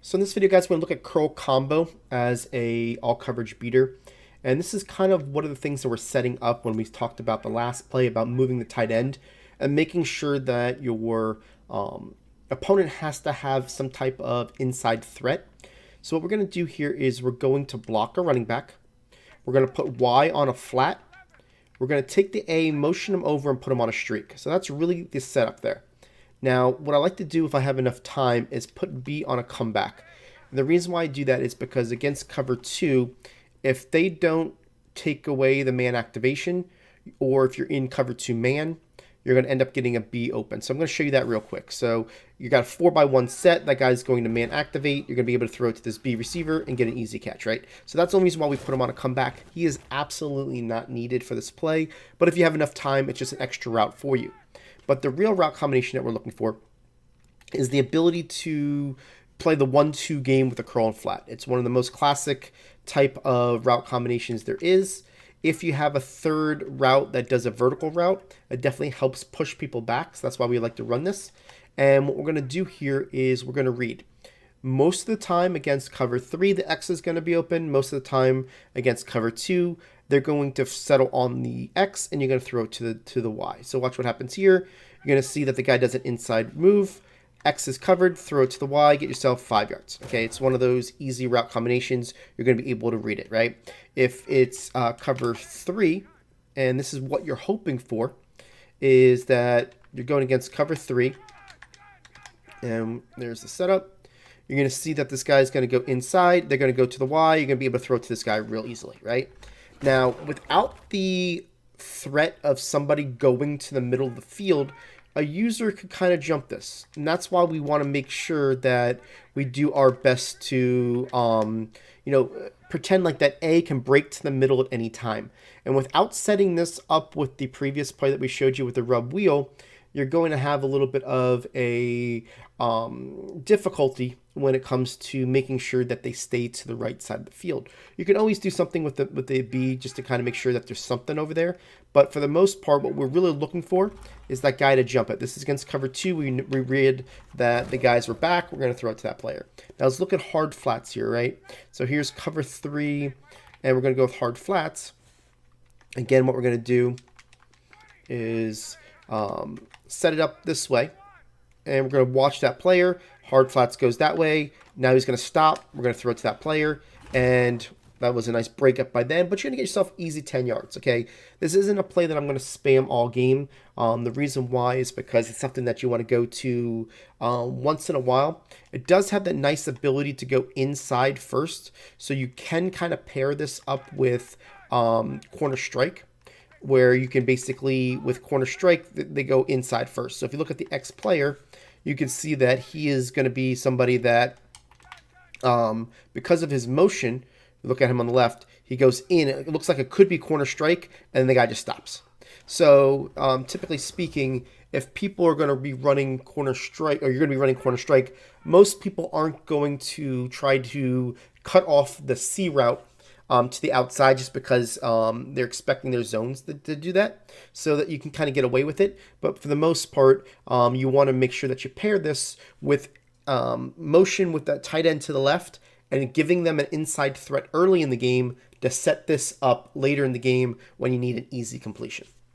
So in this video, guys, we're going to look at curl combo as a all coverage beater. And this is kind of one of the things that we're setting up when we talked about the last play about moving the tight end and making sure that your opponent has to have some type of inside threat. So what we're going to do here is we're going to block a running back. We're going to put Y on a flat. We're going to take the A, motion him over, and put him on a streak. So that's really the setup there. Now, what I like to do if I have enough time is put B on a comeback. And the reason why I do that is because against cover 2, if they don't take away the man activation, or if you're in cover 2 man, you're going to end up getting a B open. So I'm going to show you that real quick. So you got a 4x1 set. That guy's going to man activate. You're going to be able to throw it to this B receiver and get an easy catch, right? So that's the only reason why we put him on a comeback. He is absolutely not needed for this play. But if you have enough time, it's just an extra route for you. But the real route combination that we're looking for is the ability to play the 1-2 game with a curl and flat. It's one of the most classic type of route combinations there is. If you have a third route that does a vertical route, it definitely helps push people back. So that's why we like to run this. And what we're going to do here is we're going to read. Most of the time against cover 3, the X is going to be open. Most of the time against cover 2, they're going to settle on the X and you're going to throw it to the Y. So watch what happens here. You're going to see that the guy does an inside move. X is covered, throw it to the Y, get yourself 5 yards. Okay, it's one of those easy route combinations. You're going to be able to read it, right? If it's cover 3, and this is what you're hoping for, is that you're going against cover 3, and there's the setup. You're going to see that this guy is going to go inside. They're going to go to the Y. You're going to be able to throw it to this guy real easily, right? Now, without the threat of somebody going to the middle of the field, a user could kind of jump this. And that's why we want to make sure that we do our best to, pretend like that A can break to the middle at any time. And without setting this up with the previous play that we showed you with the rub wheel, you're going to have a little bit of a difficulty when it comes to making sure that they stay to the right side of the field. You can always do something with the B just to kind of make sure that there's something over there. But for the most part, what we're really looking for is that guy to jump it. This is against cover 2. We read that the guys were back. We're going to throw it to that player. Now let's look at hard flats here, right? So here's cover 3, and we're going to go with hard flats. Again, what we're going to do is set it up this way, and we're going to watch that player. Hard flats goes that way. Now he's going to stop. We're going to throw it to that player, and that was a nice breakup by then, but you're going to get yourself easy 10 yards, okay? This isn't a play that I'm going to spam all game. The reason why is because it's something that you want to go to once in a while. It does have that nice ability to go inside first, so you can kind of pair this up with corner strike, where you can basically, with corner strike, they go inside first. So if you look at the X player, you can see that he is going to be somebody that, because of his motion, look at him on the left, he goes in. It looks like it could be corner strike, and then the guy just stops. So typically speaking, if people are going to be running corner strike, or you're going to be running corner strike, most people aren't going to try to cut off the C route to the outside just because they're expecting their zones to do that, so that you can kind of get away with it. But for the most part, you want to make sure that you pair this with motion with that tight end to the left and giving them an inside threat early in the game to set this up later in the game when you need an easy completion.